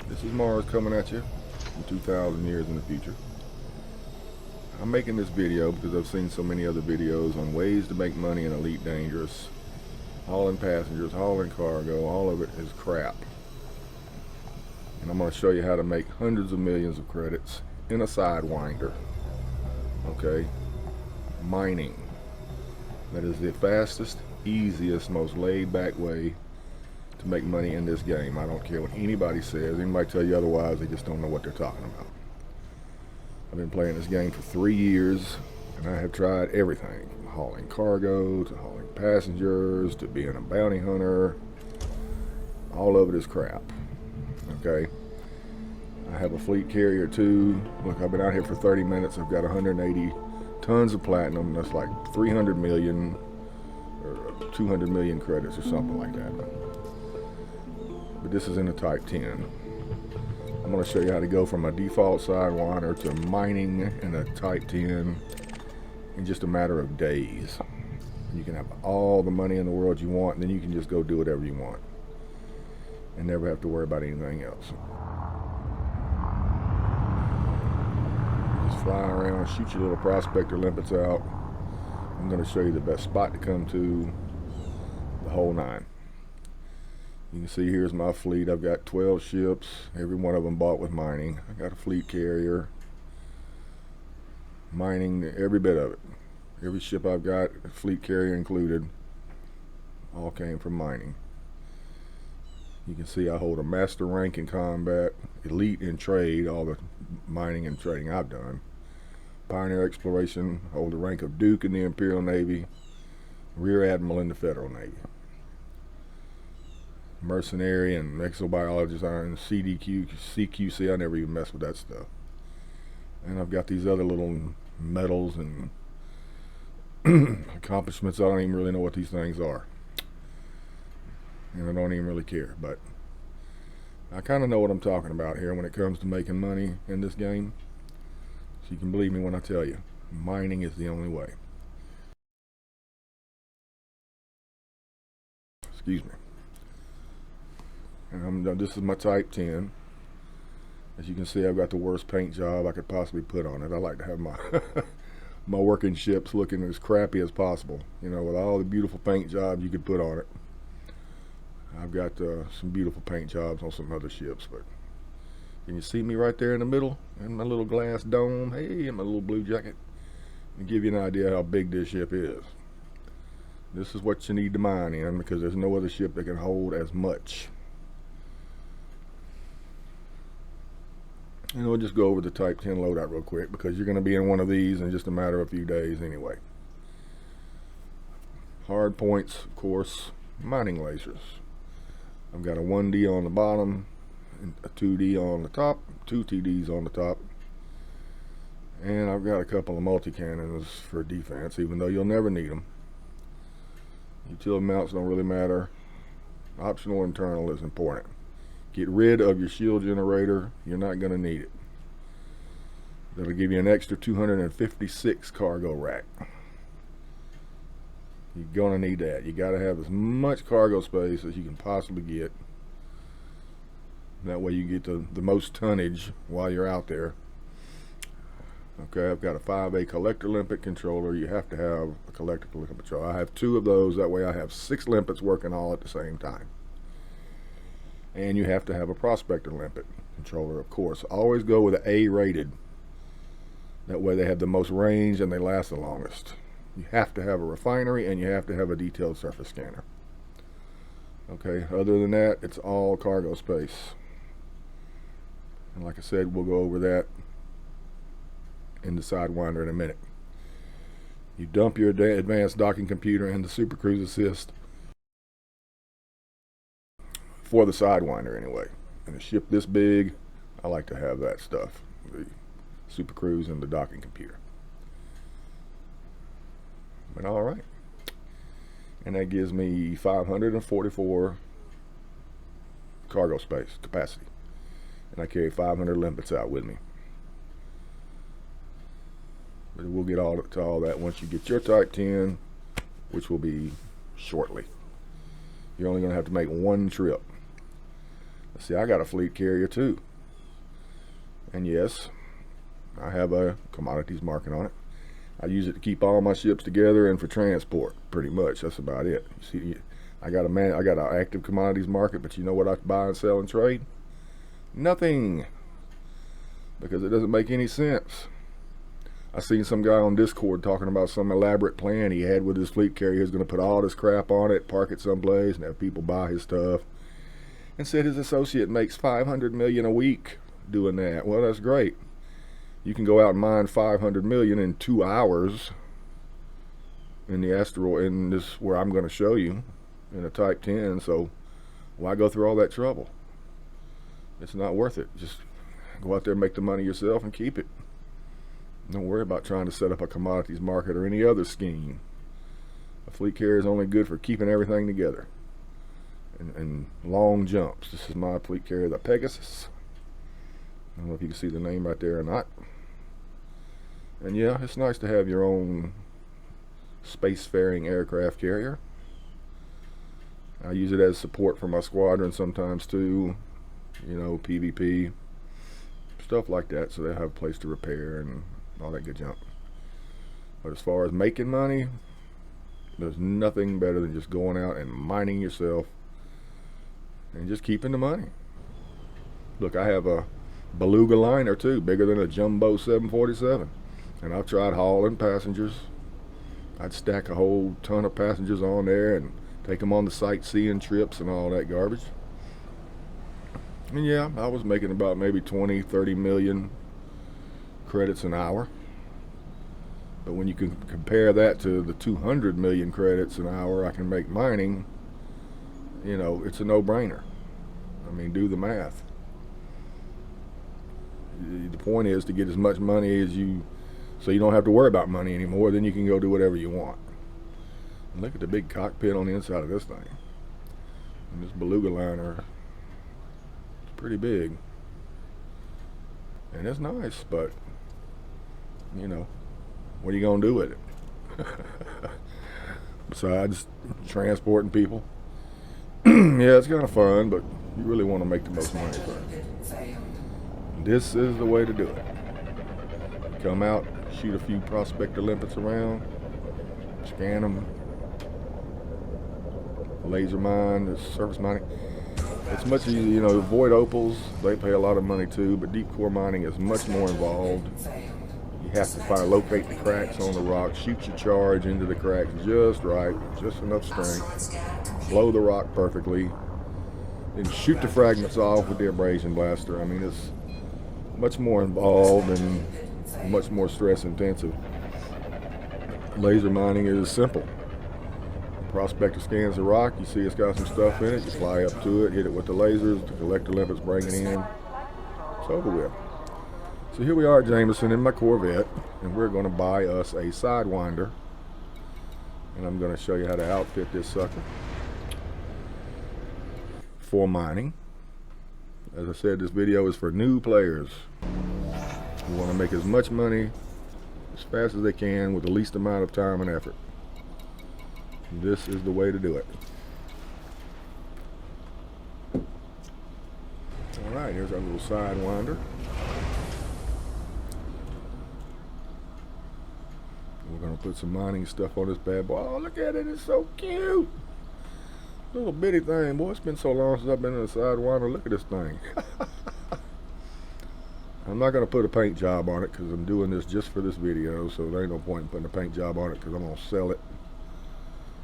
This is Mars coming at you from 2,000 years in the future. I'm making this video because I've seen so many other videos on ways to make money in Elite Dangerous. Hauling passengers, hauling cargo, all of it is crap. And I'm going to show you how to make hundreds of millions of credits in a Sidewinder. Okay? Mining. That is the fastest, easiest, most laid-back way to make money in this game. I don't care what anybody says. Anybody tell you otherwise, they just don't know what they're talking about. I've been playing this game for 3 years, and I have tried everything. From hauling cargo, to hauling passengers, to being a bounty hunter. All of it is crap. Okay? I have a fleet carrier too. Look, I've been out here for 30 minutes. I've got 180 tons of platinum. That's like 300 million or 200 million credits or something like that. But this is in a Type 10. I'm going to show you how to go from a default Sidewinder to mining in a Type 10 in just a matter of days. You can have all the money in the world you want, and then you can just go do whatever you want and never have to worry about anything else. Just fly around, shoot your little prospector limpets out. I'm going to show you the best spot to come to, the whole nine. You can see here's my fleet. I've got 12 ships, every one of them bought with mining. I got a fleet carrier, mining every bit of it. Every ship I've got, fleet carrier included, all came from mining. You can see I hold a master rank in combat, elite in trade, all the mining and trading I've done. Pioneer exploration, hold the rank of Duke in the Imperial Navy, Rear Admiral in the Federal Navy. Mercenary and exobiologist, I'm CDQ, CQC, I never even mess with that stuff. And I've got these other little medals and accomplishments. I don't even really know what these things are. And I don't even really care, but I kind of know what I'm talking about here when it comes to making money in this game. So you can believe me when I tell you, mining is the only way. Excuse me. And this is my Type 10. As you can see, I've got the worst paint job I could possibly put on it. I like to have my my working ships looking as crappy as possible, you know, with all the beautiful paint jobs you could put on it. I've got some beautiful paint jobs on some other ships, but can you see me right there in the middle in my little glass dome? Hey, in my little blue jacket. To give you an idea how big this ship is. This is what you need to mine in, because there's no other ship that can hold as much. And we'll just go over the Type 10 loadout real quick, because you're going to be in one of these in just a matter of a few days anyway. Hard points, of course, mining lasers. I've got a 1D on the bottom, a 2D on the top, 2 TDs on the top, and I've got a couple of multi-cannons for defense, even though you'll never need them. Utility mounts don't really matter. Optional internal is important. Get rid of your shield generator. You're not going to need it. That'll give you an extra 256 cargo rack. You're going to need that. You got to have as much cargo space as you can possibly get. That way you get the most tonnage while you're out there. Okay, I've got a 5A collector limpet controller. You have to have a collector limpet controller. I have 2 of those. That way I have 6 limpets working all at the same time. And you have to have a prospector limpet controller, of course. Always go with an A rated. That way they have the most range and they last the longest. You have to have a refinery, and you have to have a detailed surface scanner. Okay, other than that, it's all cargo space. And like I said, we'll go over that in the Sidewinder in a minute. You dump your advanced docking computer and the Super Cruise Assist for the Sidewinder anyway. And a ship this big, I like to have that stuff, the Super Cruise and the docking computer. But all right, and that gives me 544 cargo space capacity, and I carry 500 limpets out with me. But we'll get to all that once you get your Type 10, which will be shortly. You're only going to have to make one trip. See, I got a fleet carrier too. And yes, I have a commodities market on it. I use it to keep all my ships together and for transport, pretty much. That's about it. You see, I got an active commodities market, but you know what I buy and sell and trade? Nothing. Because it doesn't make any sense. I seen some guy on Discord talking about some elaborate plan he had with his fleet carrier. He was going to put all this crap on it, park it someplace, and have people buy his stuff. And said his associate makes $500 million a week doing that. Well, that's great. You can go out and mine 500 million in 2 hours in the asteroid, in this where I'm going to show you, in a Type 10. So why go through all that trouble? It's not worth it. Just go out there, make the money yourself, and keep it. Don't worry about trying to set up a commodities market or any other scheme. A fleet carrier is only good for keeping everything together and long jumps. This is my fleet carrier, the Pegasus. I don't know if you can see the name right there or not. And yeah, it's nice to have your own spacefaring aircraft carrier. I use it as support for my squadron sometimes too. You know, PvP, stuff like that, so they have a place to repair and all that good junk. But as far as making money, there's nothing better than just going out and mining yourself and just keeping the money. Look, I have a beluga liner too, bigger than a jumbo 747, and I've tried hauling passengers. I'd stack a whole ton of passengers on there and take them on the sightseeing trips and all that garbage. And yeah, I was making about maybe 20-30 million credits an hour. But when you can compare that to the 200 million credits an hour I can make mining, you know, it's a no-brainer. I mean, do the math. The point is to get as much money as you, so you don't have to worry about money anymore. Then you can go do whatever you want. And look at the big cockpit on the inside of this thing. And this beluga liner, pretty big, and it's nice, but you know, what are you gonna do with it? Besides transporting people. Yeah, it's kind of fun, but you really want to make the most money first. This is the way to do it. Come out, shoot a few prospector limpets around, scan them, laser mine, the surface mining. It's much easier, you know. Void opals, they pay a lot of money too, but deep core mining is much more involved. You have to locate the cracks on the rock, shoot your charge into the cracks just right, just enough strength, blow the rock perfectly, then shoot the fragments off with the abrasion blaster. I mean, it's much more involved and much more stress intensive. Laser mining is simple. Prospector scans the rock, you see it's got some stuff in it, you fly up to it, hit it with the lasers, the collector limpets bring it in, it's over with. So here we are at Jameson in my Corvette, and we're going to buy us a Sidewinder, and I'm going to show you how to outfit this sucker for mining. As I said, this video is for new players who want to make as much money as fast as they can with the least amount of time and effort. This is the way to do it. Alright, here's our little Sidewinder. We're going to put some mining stuff on this bad boy. Oh, look at it, it's so cute. Little bitty thing, boy. It's been so long since I've been in a Sidewinder. Look at this thing. I'm not going to put a paint job on it because I'm doing this just for this video, so there ain't no point in putting a paint job on it because I'm going to sell it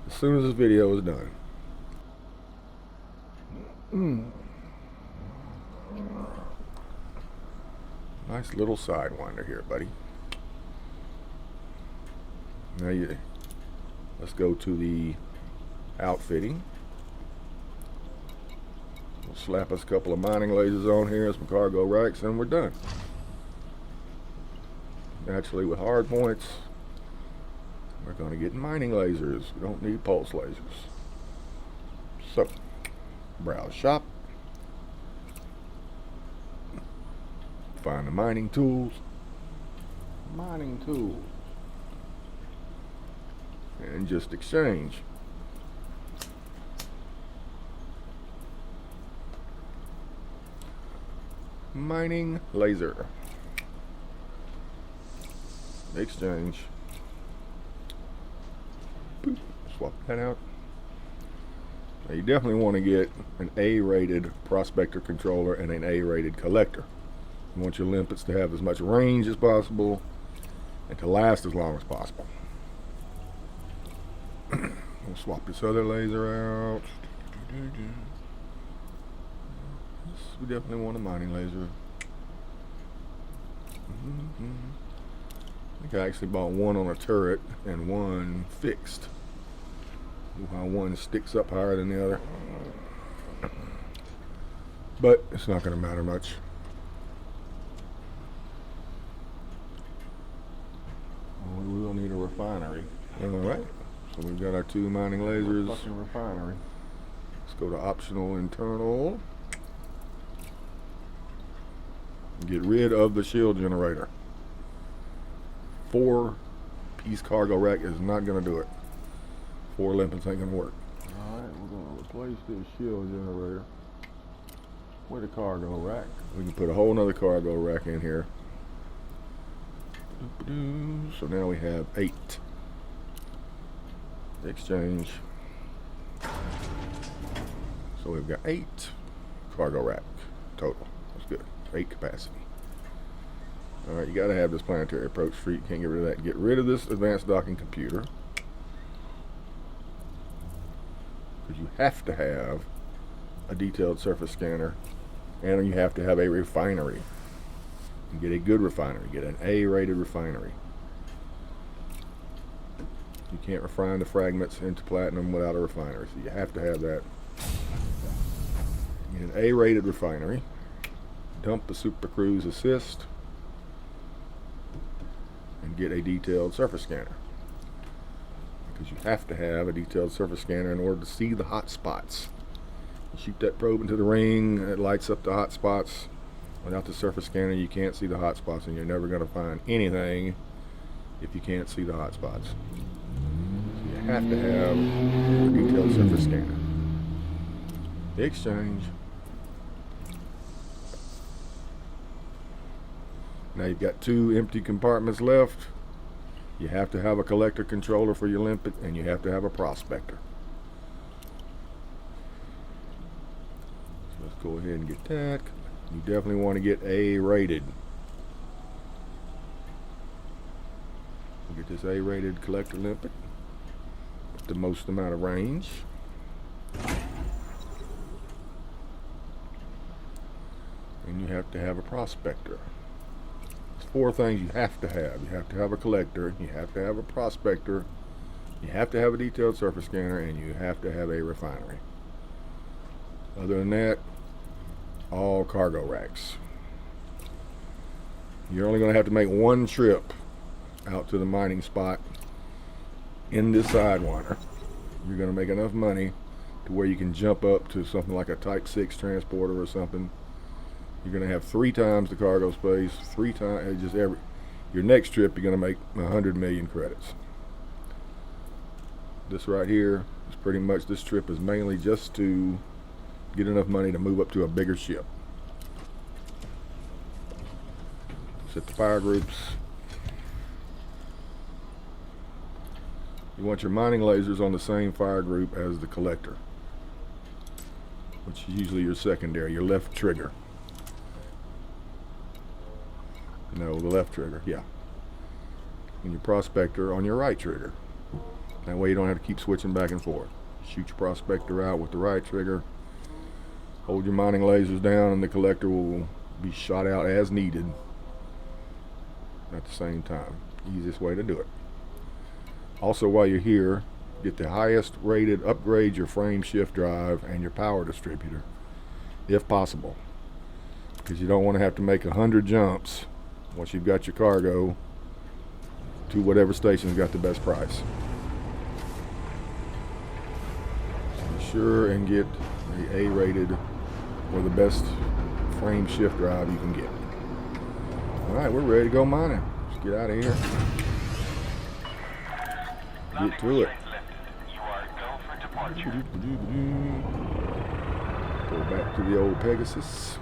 as soon as this video is done. Nice little Sidewinder here, buddy. Now let's go to the outfitting. We'll slap us a couple of mining lasers on here and some cargo racks, and we're done. Naturally, with hard points, we're going to get mining lasers. We don't need pulse lasers. So, browse shop. Find the mining tools. Mining tools. And just exchange. mining laser. Exchange. Boop. Swap that out. Now you definitely want to get an A-rated prospector controller and an A-rated collector. You want your limpets to have as much range as possible and to last as long as possible. We'll swap this other laser out. We definitely want a mining laser. I think I actually bought one on a turret and one fixed. How one sticks up higher than the other. But it's not going to matter much. We will need a refinery. Alright, so we've got our two mining lasers. Fucking refinery. Let's go to optional internal. Get rid of the shield generator. 4-piece cargo rack is not going to do it. 4 limpets ain't going to work. Alright, we're going to replace this shield generator with a cargo rack. We can put a whole nother cargo rack in here. So now we have 8. Exchange. So we've got 8 cargo rack total. That's good. 8 capacity. Alright, you got to have this planetary approach tree. You can't get rid of that. Get rid of this advanced docking computer. Because you have to have a detailed surface scanner. And you have to have a refinery. And get a good refinery. Get an A-rated refinery. You can't refine the fragments into platinum without a refinery. So you have to have that. Get an A-rated refinery. Dump the Super Cruise Assist. And get a detailed surface scanner. Because you have to have a detailed surface scanner in order to see the hot spots. You shoot that probe into the ring, it lights up the hot spots. Without the surface scanner, you can't see the hot spots, and you're never going to find anything if you can't see the hot spots. So you have to have a detailed surface scanner. Exchange. Now you've got 2 empty compartments left. You have to have a collector controller for your limpet, and you have to have a prospector. So let's go ahead and get that. You definitely want to get A-rated. Get this A-rated collector limpet with the most amount of range. And you have to have a prospector. 4 things you have to have. You have to have a collector, you have to have a prospector, you have to have a detailed surface scanner, and you have to have a refinery. Other than that, all cargo racks. You're only going to have to make 1 trip out to the mining spot in this Sidewinder. You're going to make enough money to where you can jump up to something like a Type 6 transporter or something. You're going to have 3 times the cargo space, 3 times, just your next trip you're going to make 100 million credits. This right here is pretty much, this trip is mainly just to get enough money to move up to a bigger ship. Set the fire groups. You want your mining lasers on the same fire group as the collector, which is usually your secondary, your left trigger. No, the left trigger, yeah. And your prospector on your right trigger. That way you don't have to keep switching back and forth. Shoot your prospector out with the right trigger. Hold your mining lasers down and the collector will be shot out as needed at the same time. Easiest way to do it. Also, while you're here, get the highest rated, upgrade your frame shift drive and your power distributor, if possible. Because you don't want to have to make 100 jumps once you've got your cargo to whatever station's got the best price. So be sure and get the A-rated or the best frame shift drive you can get. Alright, we're ready to go mining. Let's get out of here. Get to it. Go back to the old Pegasus.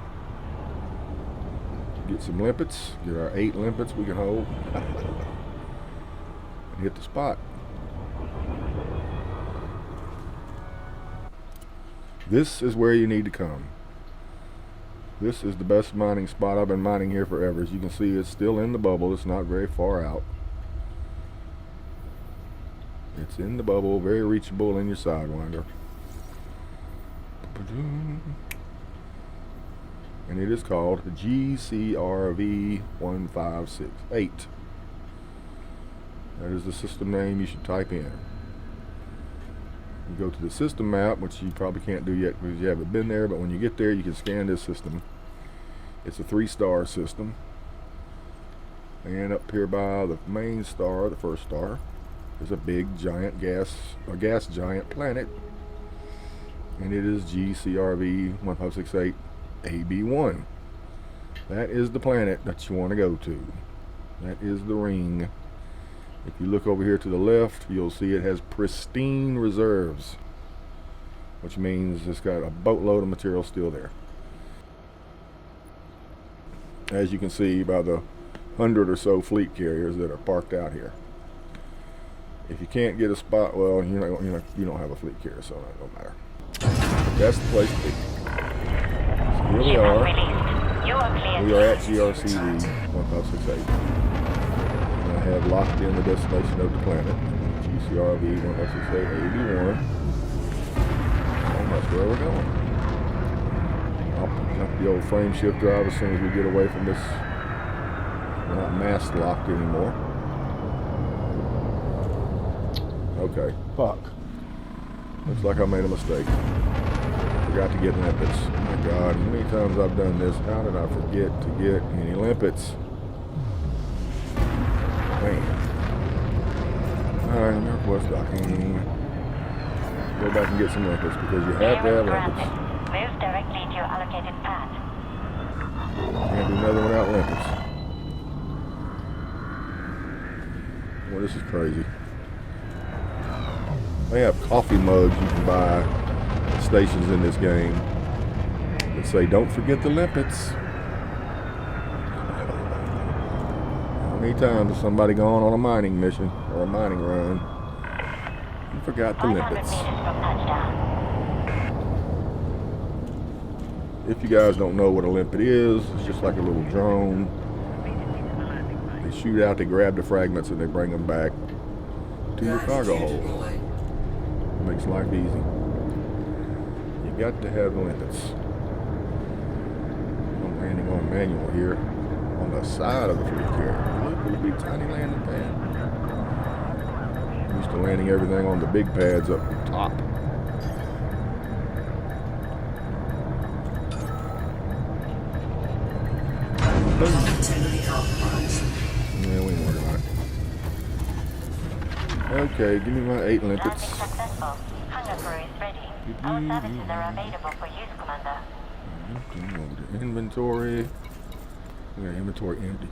get some limpets, get our 8 limpets we can hold, and hit the spot. This is where you need to come. This is the best mining spot. I've been mining here forever. As you can see, it's still in the bubble. It's not very far out. It's in the bubble, very reachable in your Sidewinder. And it is called GCRV1568. That is the system name you should type in. You go to the system map, which you probably can't do yet because you haven't been there, but when you get there you can scan this system. It's a 3-star system. And up here by the main star, the first star, there's a big giant gas giant planet. And it is GCRV1568 AB1. That is the planet that you want to go to. That is the ring. If you look over here to the left, you'll see it has pristine reserves, which means it's got a boatload of material still there. As you can see by the 100 or so fleet carriers that are parked out here. If you can't get a spot, well, you don't have a fleet carrier, so it don't matter. That's the place to be. So here we are. We are at GRCV 1568. And I have locked in the destination of the planet, GCRV 1568 AB1. And that's where we're going. I'll pick up the old frame shift drive as soon as we get away from this. We're not mast locked anymore. Okay. Fuck. Looks like I made a mistake. Forgot to get limpets. Oh my God, how many times I've done this? How did I forget to get any limpets? Man. Alright, northwest docking. Go back and get some limpets because you have to have limpets. Move directly to your allocated path. Can't do another without limpets. Well, this is crazy. They have coffee mugs you can buy at stations in this game that say, "Don't forget the limpets." How many times has somebody gone on a mining mission or a mining run and forgot the 500 limpets? meters from touchdown. If you guys don't know what a limpet is, it's just like a little drone. They shoot out, they grab the fragments, and they bring them back to your cargo hold. Makes life easy. You got to have limpets. I'm landing on manual here on the side of the fleet carrier. Look, a little big tiny landing pad. I'm used to landing everything on the big pads up top. Yeah, we know what about it. Okay, give me my 8 limpets. Landing successful. Hangar crew is ready. Our services are available for use, Commander. Inventory. We got inventory empty.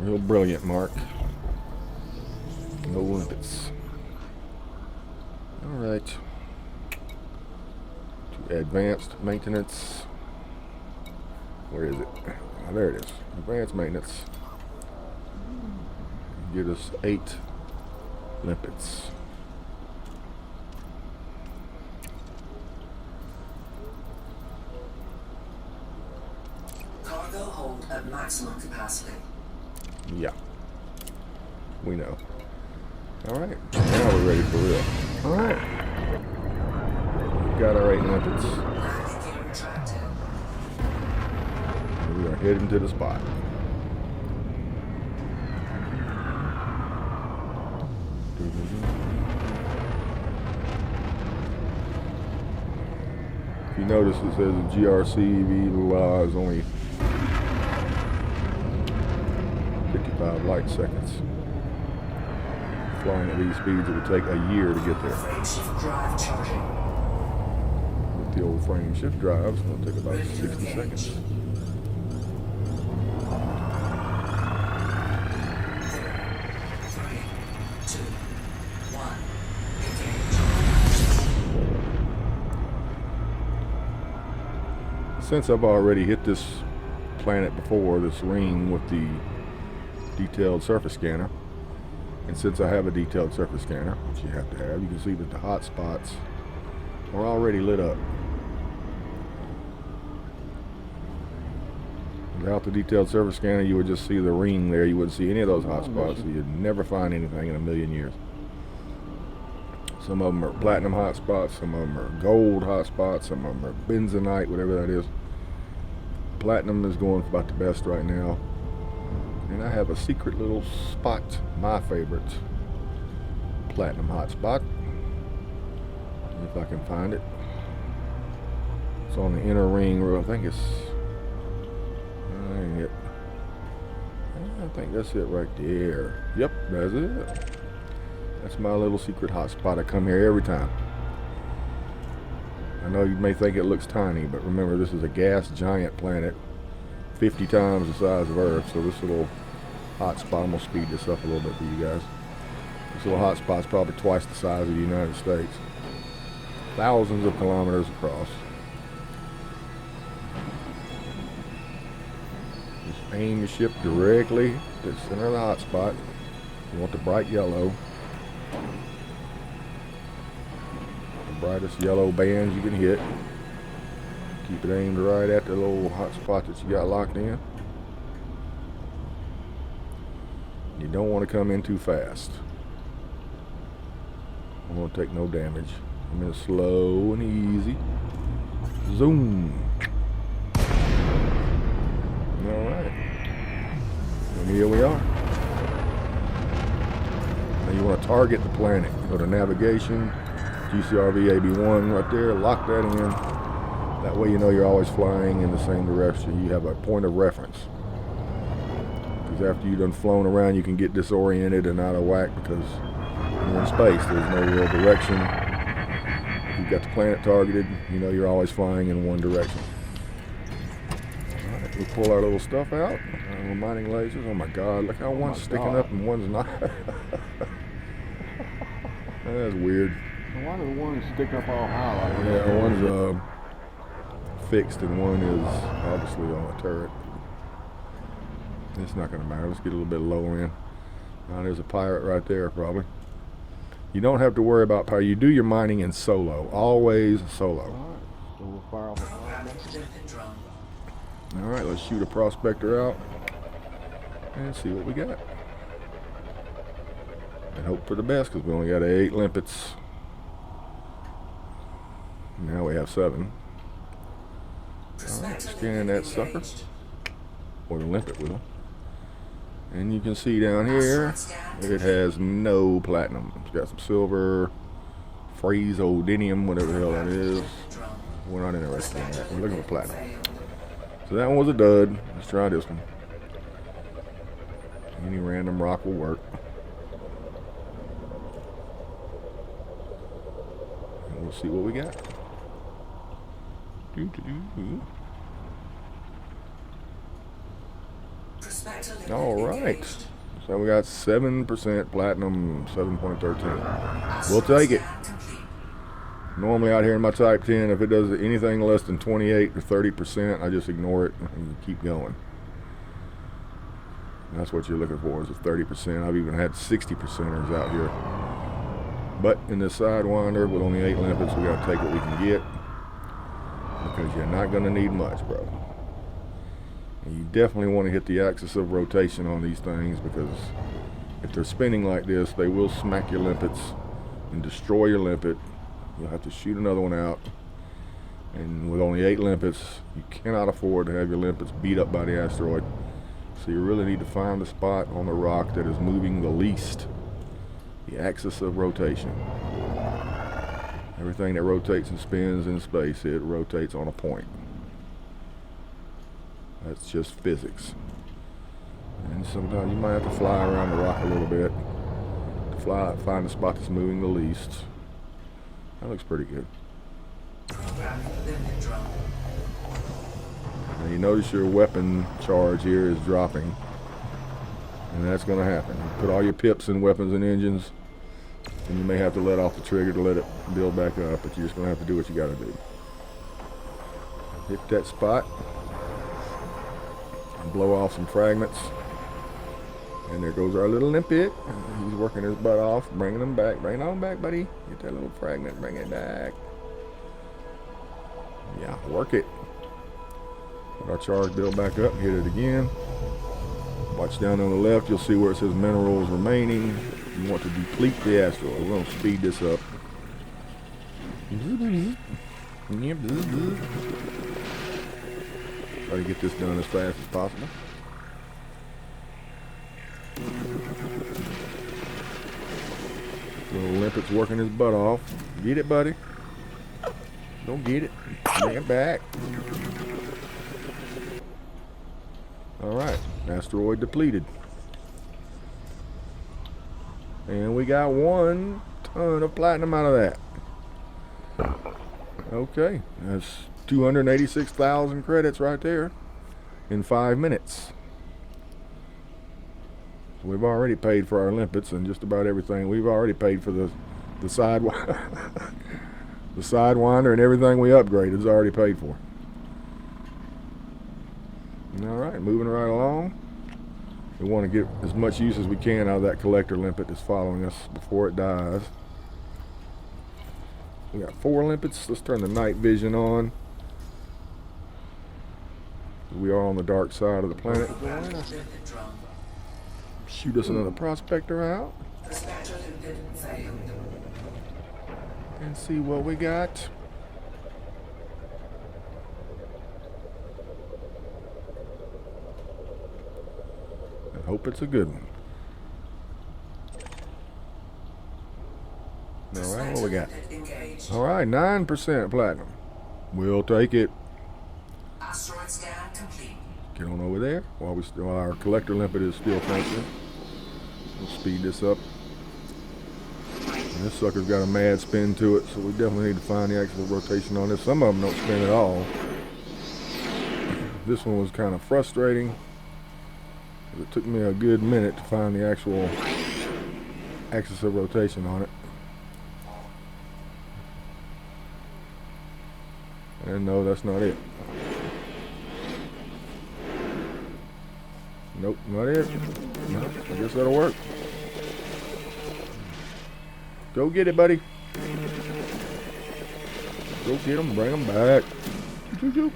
Real brilliant, Mark. No limpets. Alright. To advanced maintenance. Where is it? Oh, there it is. Advanced maintenance. Get us 8 limpets. Cargo hold at maximum capacity. Yeah. We know. Alright. Now we're ready for real. Alright. We've got our 8 limpets. Landing gear retracted. We are heading to the spot. If you notice, it says the GRCV is only 55 light seconds. Flying at these speeds, it would take a year to get there. Frame shift drive charging. With the old frame shift drive, it's going to take about 60 seconds. 3, 2, 1. since I've already hit this planet before, this ring with the detailed surface scanner, and since I have a detailed surface scanner, which you have to have, you can see that the hot spots are already lit up. Without the detailed surface scanner, you would just see the ring there. You wouldn't see any of those hot spots, so you'd never find anything in a million years. Some of them are platinum hot spots, some of them are gold hot spots, some of them are benzenite, whatever that is. Platinum is going for about the best right now. And I have a secret little spot, my favorite platinum hot spot. If I can find it. It's on the inner ring, I think it's, I think that's it right there. Yep, that's it. That's my little secret hot spot. I come here every time. I know you may think it looks tiny, but remember, this is a gas giant planet, 50 times the size of Earth. So this little hot spot, I'm gonna speed this up a little bit for you guys. This little hot spot's probably twice the size of the United States. Thousands of kilometers across. Just aim your ship directly to the center of the hot spot. You want the bright yellow. The brightest yellow bands you can hit. Keep it aimed right at the little hot spot that you got locked in. You don't want to come in too fast. I don't want to take no damage. I'm in slow and easy. Zoom. Alright. And here we are. Now you want to target the planet. Go to navigation, GCRV AB1 right there, lock that in. That way you know you're always flying in the same direction. You have a point of reference. Because after you've done flown around, you can get disoriented and out of whack because you're in space. There's no real direction. You've got the planet targeted, you know you're always flying in one direction. Alright, we pull our little stuff out. Our mining lasers. Oh my god, look how one's sticking up and one's not. That's weird. Why does one stick up all high like that? Yeah, one's fixed and one is obviously on a turret. It's not going to matter. Let's get a little bit lower in. Now there's a pirate right there probably. You don't have to worry about power. You do your mining in solo. Always solo. Alright, so we'll fire off a Alright, let's shoot a prospector out and see what we got. And hope for the best because we only got 8 limpets. Now we have 7. Alright, scan that sucker. Or the limpet will. And you can see down here, it has no platinum. It's got some silver, phraseodymium, whatever the hell that is. We're not interested in that. We're looking for platinum. So that one was a dud. Let's try this one. Any random rock will work. And we'll see what we got. All right, so we got 7% platinum, 7.13. We'll take it. Normally out here in my Type 10, if it does anything less than 28 or 30%, I just ignore it and keep going. And that's what you're looking for, is a 30%. I've even had 60%ers out here. But in this Sidewinder with only 8 limpets, we got to take what we can get because you're not going to need much, bro. And you definitely want to hit the axis of rotation on these things because if they're spinning like this, they will smack your limpets and destroy your limpet. You'll have to shoot another one out. And with only 8 limpets, you cannot afford to have your limpets beat up by the asteroid. So you really need to find the spot on the rock that is moving the least. The axis of rotation. Everything that rotates and spins in space, it rotates on a point. That's just physics. And sometimes you might have to fly around the rock a little bit to find the spot that's moving the least. That looks pretty good. Now you notice your weapon charge here is dropping. And that's going to happen. You put all your pips in weapons and engines, and you may have to let off the trigger to let it build back up, but you're just going to have to do what you got to do. Hit that spot and blow off some fragments. And there goes our little limpet. He's working his butt off, bringing them back. Bring it on back, buddy. Get that little fragment, bring it back. Yeah, work it. Put our charge build back up, hit it again. Watch down on the left, you'll see where it says minerals remaining. You want to deplete the asteroid. We're going to speed this up. Try to get this done as fast as possible. Little limpet's working his butt off. Get it, buddy. Don't get it. Bring it back. Alright, asteroid depleted. And we got 1 ton of platinum out of that. Okay, that's 286,000 credits right there in 5 minutes. So we've already paid for our limpets and just about everything. We've already paid for the Sidewinder. The Sidewinder and everything we upgraded is already paid for. Alright, moving right along. We want to get as much use as we can out of that collector limpet that's following us before it dies. We got 4 limpets. Let's turn the night vision on. We are on the dark side of the planet. Shoot us another prospector out. And see what we got. I hope it's a good one. Alright, what we got? Alright, 9% platinum. We'll take it. Asteroid scan complete. Get on over there while our collector limpet is still functioning. We'll speed this up. And this sucker's got a mad spin to it, so we definitely need to find the axis of rotation on this. Some of them don't spin at all. This one was kind of frustrating. It took me a good minute to find the actual axis of rotation on it. And no, that's not it. Nope, not it. No, I guess that'll work. Go get it, buddy. Go get them, bring them back. Choo-choo.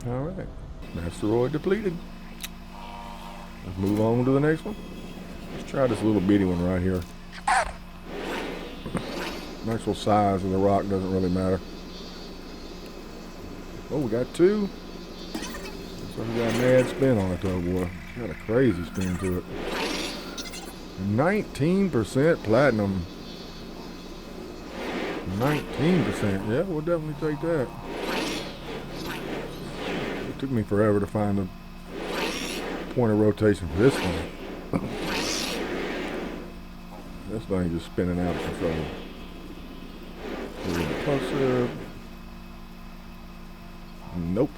Alright, asteroid depleted. Let's move on to the next one. Let's try this little bitty one right here. The actual size of the rock doesn't really matter. Oh, we got 2. So we got a mad spin on it though, boy. Got a crazy spin to it. 19% platinum. 19%. Yeah, we'll definitely take that. It took me forever to find the point of rotation for this one. This thing just spinning out of control. A little closer. Nope.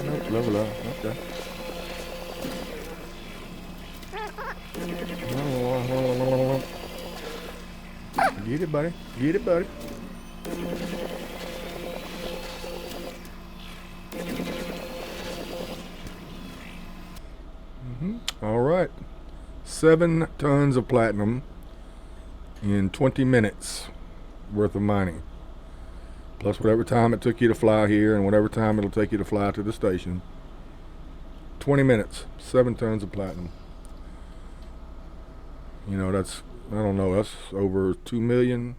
Nope, level up. Okay. Get it, buddy. Get it, buddy. All right. 7 tons of platinum in 20 minutes worth of mining. Plus whatever time it took you to fly here and whatever time it'll take you to fly to the station. 20 minutes, 7 tons of platinum. You know, that's, I don't know, that's over 2 million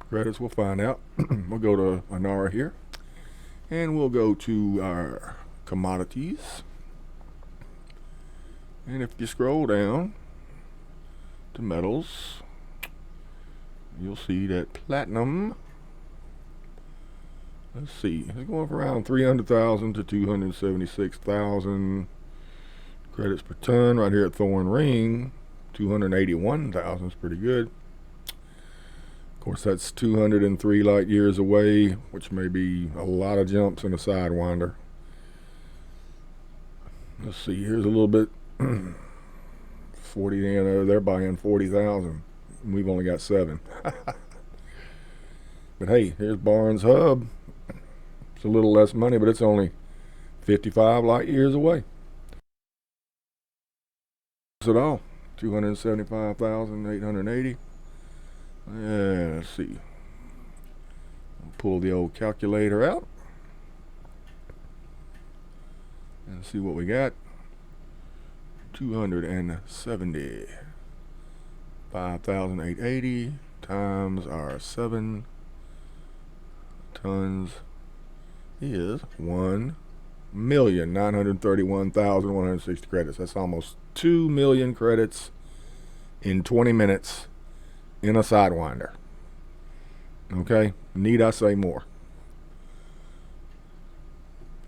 credits. We'll find out. We'll go to Anara here. And we'll go to our commodities. And if you scroll down to metals, you'll see that platinum, let's see, it's going from around 300,000 to 276,000 credits per ton. Right here at Thorn Ring, 281,000 is pretty good. Of course, that's 203 light years away, which may be a lot of jumps in a Sidewinder. Let's see, here's a little bit. 40, you know, they're buying 40,000. We've only got 7. But hey, here's Barnes Hub. It's a little less money, but it's only 55 light years away. That's it all. 275,880. And let's see. I'll pull the old calculator out and see what we got. 275,880 times our 7 tons is 1,931,160 credits. That's almost 2 million credits in 20 minutes in a Sidewinder. Okay, need I say more?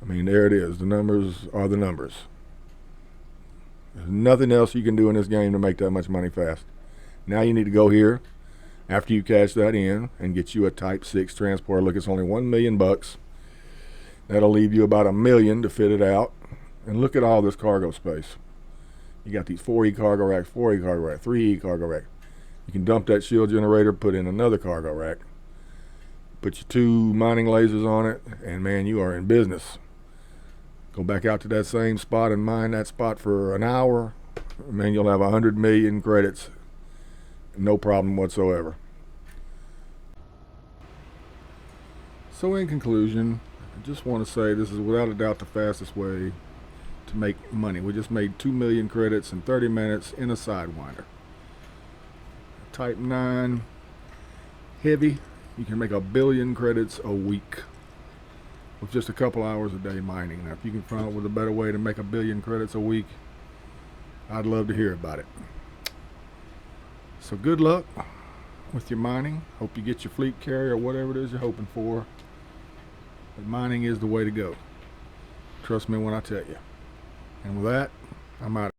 I mean, there it is. The numbers are the numbers. There's nothing else you can do in this game to make that much money fast. Now you need to go here after you cash that in and get you a Type 6 transporter. Look, it's only $1 million bucks. That'll leave you about $1 million to fit it out. And look at all this cargo space. You got these 4E cargo racks, 4E cargo rack, 3E cargo rack. You can dump that shield generator, put in another cargo rack, put your 2 mining lasers on it, and man, you are in business. Go back out to that same spot and mine that spot for an hour. Man, you'll have 100 million credits. No problem whatsoever. So in conclusion, I just want to say this is without a doubt the fastest way to make money. We just made 2 million credits in 30 minutes in a Sidewinder. Type 9 heavy, you can make 1 billion credits a week with just a couple hours a day mining. Now if you can come up with a better way to make 1 billion credits a week, I'd love to hear about it. So good luck with your mining. Hope you get your fleet carrier or whatever it is you're hoping for. But mining is the way to go. Trust me when I tell you. And with that, I'm out.